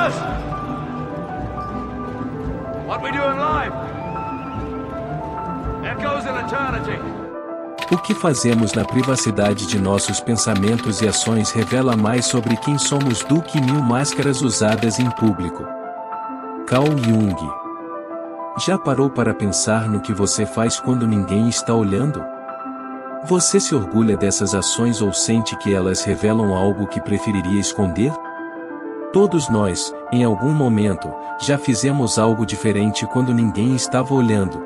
us? What we do in life echoes in eternity. O que fazemos na privacidade de nossos pensamentos e ações revela mais sobre quem somos do que 1000 máscaras usadas em público. Carl Jung. Já parou para pensar no que você faz quando ninguém está olhando? Você se orgulha dessas ações ou sente que elas revelam algo que preferiria esconder? Todos nós, em algum momento, já fizemos algo diferente quando ninguém estava olhando.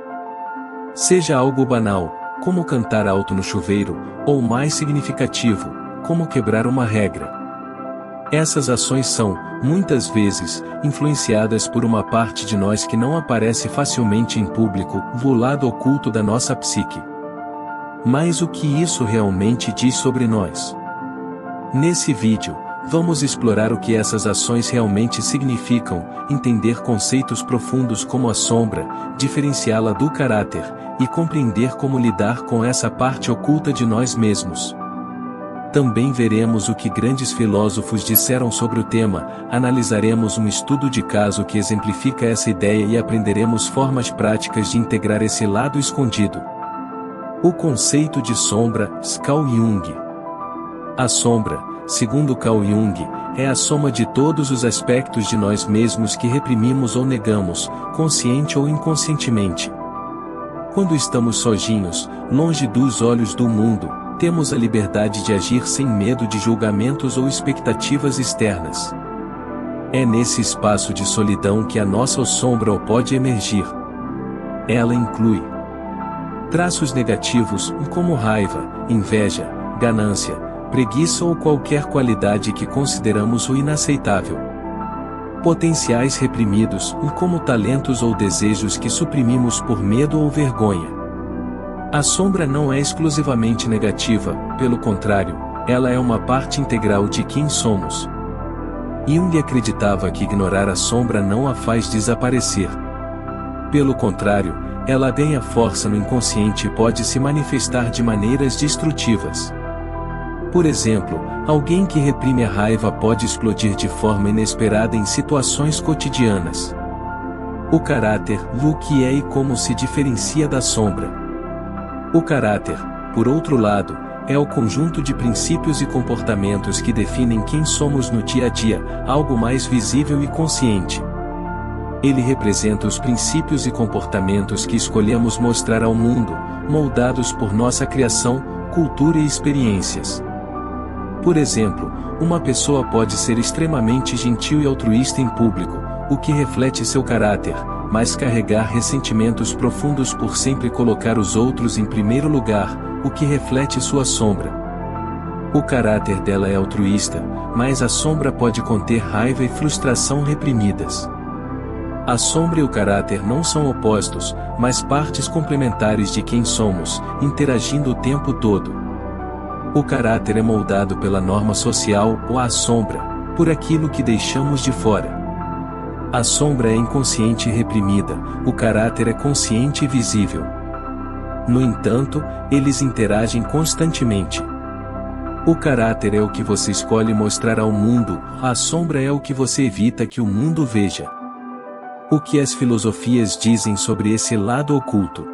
Seja algo banal, como cantar alto no chuveiro, ou mais significativo, como quebrar uma regra. Essas ações são, muitas vezes, influenciadas por uma parte de nós que não aparece facilmente em público, o lado oculto da nossa psique. Mas o que isso realmente diz sobre nós? Nesse vídeo, vamos explorar o que essas ações realmente significam, entender conceitos profundos como a sombra, diferenciá-la do caráter, e compreender como lidar com essa parte oculta de nós mesmos. Também veremos o que grandes filósofos disseram sobre o tema, analisaremos um estudo de caso que exemplifica essa ideia e aprenderemos formas práticas de integrar esse lado escondido. O conceito de sombra, Carl Jung. A sombra, segundo Carl Jung, é a soma de todos os aspectos de nós mesmos que reprimimos ou negamos, consciente ou inconscientemente. Quando estamos sozinhos, longe dos olhos do mundo, temos a liberdade de agir sem medo de julgamentos ou expectativas externas. É nesse espaço de solidão que a nossa sombra pode emergir. Ela inclui traços negativos, como raiva, inveja, ganância, preguiça ou qualquer qualidade que consideramos o inaceitável. Potenciais reprimidos, como talentos ou desejos que suprimimos por medo ou vergonha. A sombra não é exclusivamente negativa, pelo contrário, ela é uma parte integral de quem somos. Jung acreditava que ignorar a sombra não a faz desaparecer. Pelo contrário, ela ganha força no inconsciente e pode se manifestar de maneiras destrutivas. Por exemplo, alguém que reprime a raiva pode explodir de forma inesperada em situações cotidianas. O caráter, o que é e como se diferencia da sombra. O caráter, por outro lado, é o conjunto de princípios e comportamentos que definem quem somos no dia a dia, algo mais visível e consciente. Ele representa os princípios e comportamentos que escolhemos mostrar ao mundo, moldados por nossa criação, cultura e experiências. Por exemplo, uma pessoa pode ser extremamente gentil e altruísta em público, o que reflete seu caráter, mas carregar ressentimentos profundos por sempre colocar os outros em primeiro lugar, o que reflete sua sombra. O caráter dela é altruísta, mas a sombra pode conter raiva e frustração reprimidas. A sombra e o caráter não são opostos, mas partes complementares de quem somos, interagindo o tempo todo. O caráter é moldado pela norma social ou a sombra, por aquilo que deixamos de fora. A sombra é inconsciente e reprimida, o caráter é consciente e visível. No entanto, eles interagem constantemente. O caráter é o que você escolhe mostrar ao mundo, a sombra é o que você evita que o mundo veja. O que as filosofias dizem sobre esse lado oculto?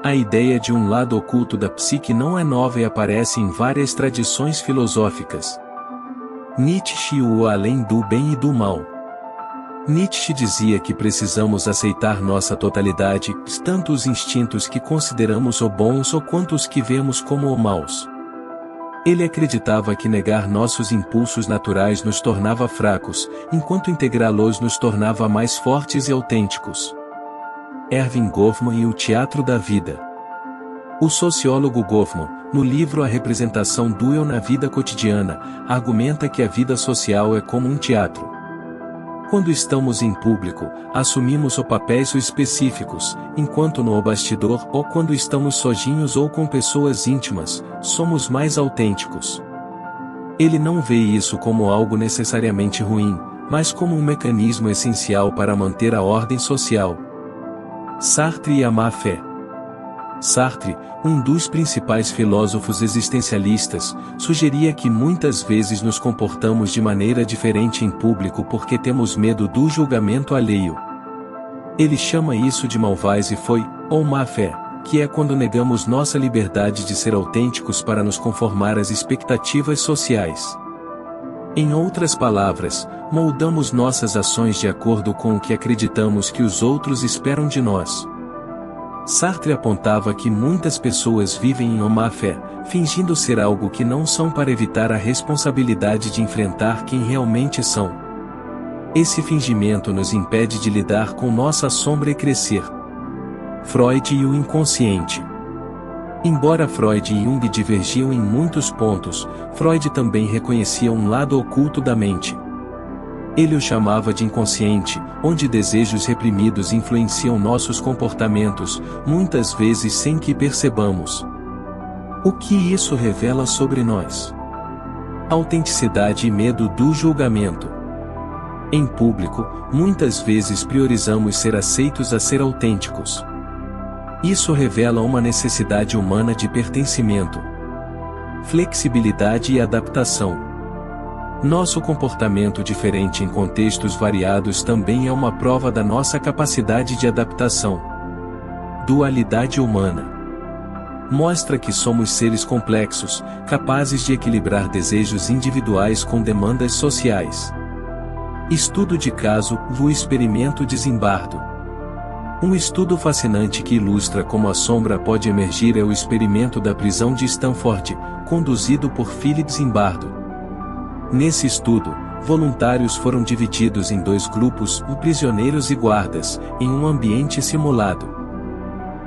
A ideia de um lado oculto da psique não é nova e aparece em várias tradições filosóficas. Nietzsche o além do bem e do mal. Nietzsche dizia que precisamos aceitar nossa totalidade, tanto os instintos que consideramos ou bons ou quanto os que vemos como maus. Ele acreditava que negar nossos impulsos naturais nos tornava fracos, enquanto integrá-los nos tornava mais fortes e autênticos. Erving Goffman e o Teatro da Vida. O sociólogo Goffman, no livro A Representação do Eu na Vida Cotidiana, argumenta que a vida social é como um teatro. Quando estamos em público, assumimos papéis específicos, enquanto no bastidor ou quando estamos sozinhos ou com pessoas íntimas, somos mais autênticos. Ele não vê isso como algo necessariamente ruim, mas como um mecanismo essencial para manter a ordem social. Sartre e a má-fé. Sartre, um dos principais filósofos existencialistas, sugeria que muitas vezes nos comportamos de maneira diferente em público porque temos medo do julgamento alheio. Ele chama isso de malvaise-foi, ou má-fé, que é quando negamos nossa liberdade de ser autênticos para nos conformar às expectativas sociais. Em outras palavras, moldamos nossas ações de acordo com o que acreditamos que os outros esperam de nós. Sartre apontava que muitas pessoas vivem em uma má-fé, fingindo ser algo que não são para evitar a responsabilidade de enfrentar quem realmente são. Esse fingimento nos impede de lidar com nossa sombra e crescer. Freud e o inconsciente. Embora Freud e Jung divergiam em muitos pontos, Freud também reconhecia um lado oculto da mente. Ele o chamava de inconsciente, onde desejos reprimidos influenciam nossos comportamentos, muitas vezes sem que percebamos. O que isso revela sobre nós? Autenticidade e medo do julgamento. Em público, muitas vezes priorizamos ser aceitos a ser autênticos. Isso revela uma necessidade humana de pertencimento, flexibilidade e adaptação. Nosso comportamento diferente em contextos variados também é uma prova da nossa capacidade de adaptação. Dualidade humana. Mostra que somos seres complexos, capazes de equilibrar desejos individuais com demandas sociais. Estudo de caso, o experimento de Zimbardo. Um estudo fascinante que ilustra como a sombra pode emergir é o experimento da prisão de Stanford, conduzido por Philip Zimbardo. Nesse estudo, voluntários foram divididos em dois grupos, prisioneiros e guardas, em um ambiente simulado.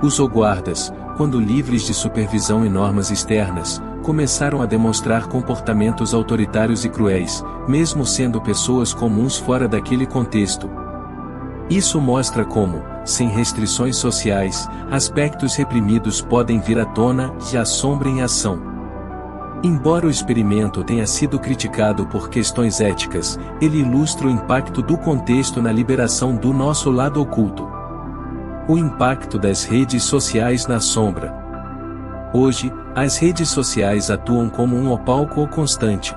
Os guardas, quando livres de supervisão e normas externas, começaram a demonstrar comportamentos autoritários e cruéis, mesmo sendo pessoas comuns fora daquele contexto. Isso mostra como, sem restrições sociais, aspectos reprimidos podem vir à tona e a sombra em ação. Embora o experimento tenha sido criticado por questões éticas, ele ilustra o impacto do contexto na liberação do nosso lado oculto. O impacto das redes sociais na sombra. Hoje, as redes sociais atuam como um palco constante.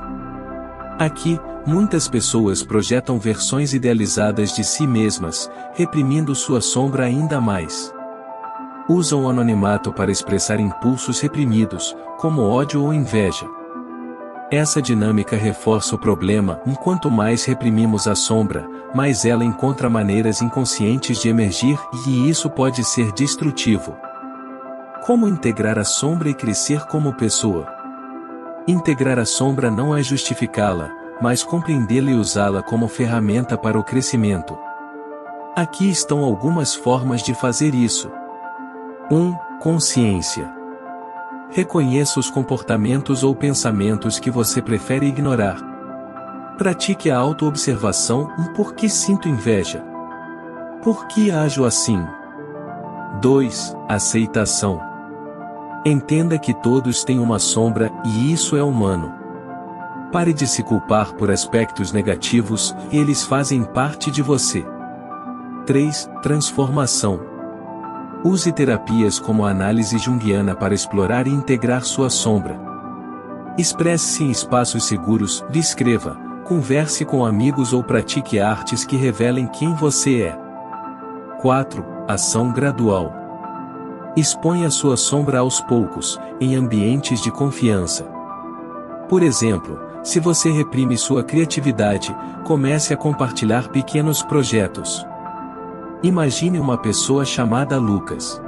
Aqui, muitas pessoas projetam versões idealizadas de si mesmas, reprimindo sua sombra ainda mais. Usam o anonimato para expressar impulsos reprimidos, como ódio ou inveja. Essa dinâmica reforça o problema: quanto mais reprimimos a sombra, mais ela encontra maneiras inconscientes de emergir, e isso pode ser destrutivo. Como integrar a sombra e crescer como pessoa? Integrar a sombra não é justificá-la, mas compreendê-la e usá-la como ferramenta para o crescimento. Aqui estão algumas formas de fazer isso. 1. Consciência. Reconheça os comportamentos ou pensamentos que você prefere ignorar. Pratique a autoobservação: por que sinto inveja? Por que ajo assim? 2. Aceitação. Entenda que todos têm uma sombra, e isso é humano. Pare de se culpar por aspectos negativos, eles fazem parte de você. 3. Transformação. Use terapias como a análise junguiana para explorar e integrar sua sombra. Expresse-se em espaços seguros, escreva, converse com amigos ou pratique artes que revelem quem você é. 4. Ação gradual. Exponha sua sombra aos poucos, em ambientes de confiança. Por exemplo, se você reprime sua criatividade, comece a compartilhar pequenos projetos. Imagine uma pessoa chamada Lucas.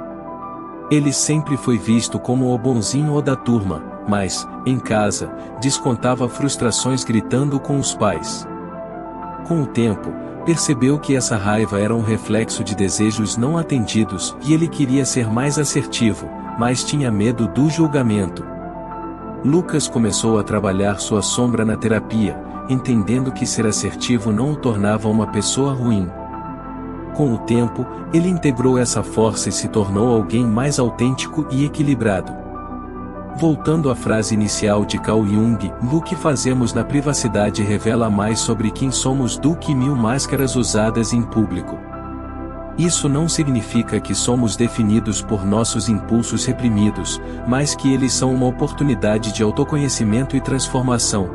Ele sempre foi visto como o bonzinho ou da turma, mas, em casa, descontava frustrações gritando com os pais. Com o tempo, percebeu que essa raiva era um reflexo de desejos não atendidos e ele queria ser mais assertivo, mas tinha medo do julgamento. Lucas começou a trabalhar sua sombra na terapia, entendendo que ser assertivo não o tornava uma pessoa ruim. Com o tempo, ele integrou essa força e se tornou alguém mais autêntico e equilibrado. Voltando à frase inicial de Carl Jung, o que fazemos na privacidade revela mais sobre quem somos do que 1000 máscaras usadas em público. Isso não significa que somos definidos por nossos impulsos reprimidos, mas que eles são uma oportunidade de autoconhecimento e transformação.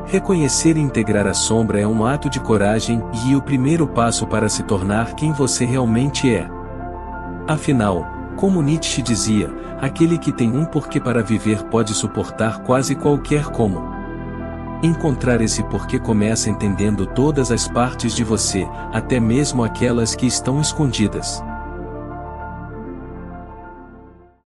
Reconhecer e integrar a sombra é um ato de coragem e o primeiro passo para se tornar quem você realmente é. Afinal, como Nietzsche dizia, aquele que tem um porquê para viver pode suportar quase qualquer como. Encontrar esse porquê começa entendendo todas as partes de você, até mesmo aquelas que estão escondidas.